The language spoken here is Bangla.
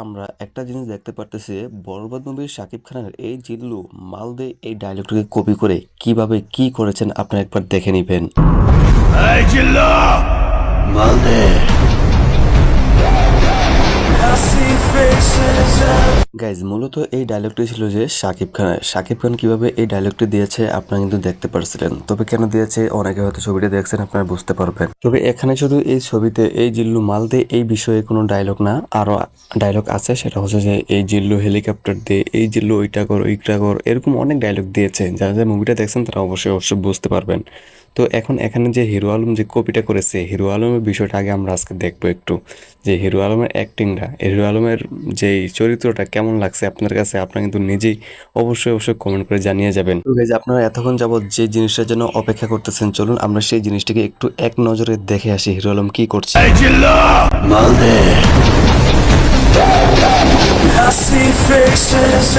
আমরা একটা জিনিস দেখতে পারতেছি, বরবাদ মুভির শাকিব খানের এই জিল্লু মালদে এই ডায়লগটাকে কপি করে কিভাবে কি করেছেন আপনারা একবার দেখে নিবেন। এই জিল্লু মালদে। গাইজ মূলত এই ডায়লগটি ছিল যে শাকিব খান কিভাবে এই ডায়লগটি দিয়েছে আপনারা কিন্তু দেখতে পারছিলেন। তবে কেন দিয়েছে অনেকে হয়তো ছবিটা দেখছেন, আপনারা বুঝতে পারবেন। তবে এখানে শুধু এই ছবিতে এই জিল্লু মালদে এই বিষয়ে কোনো ডায়লগ না, আরো ডায়লগ আছে। সেটা হচ্ছে যে এই জিল্লু হেলিকপ্টার দিয়ে, এই জিল্লু ওইটা কর, এরকম অনেক ডায়লগ দিয়েছে। যারা যারা মুভিটা দেখছেন তারা অবশ্যই বুঝতে পারবেন। তো এখন এখানে যে হিরো আলম যে কপিটা করেছে, হিরো আলমের বিষয়টা আগে আমরা আজকে দেখবো একটু, যে হিরো আলমের অ্যাক্টিংটা, হিরো আলমের যেই চরিত্রটা কেমন লাগছে আপনার কাছে, আপনারা কিন্তু নিজেই অবশ্যই কমেন্ট করে জানিয়ে যাবেন। তো গাইজ আপনারা এতক্ষণ যাবত যে জিনিসটার জন্য অপেক্ষা করতেছেন, চলুন আমরা সেই জিনিসটাকে একটু এক নজরে দেখে আসি হিরো আলম কি করছে। এই জিল্লু মালদে। I see faces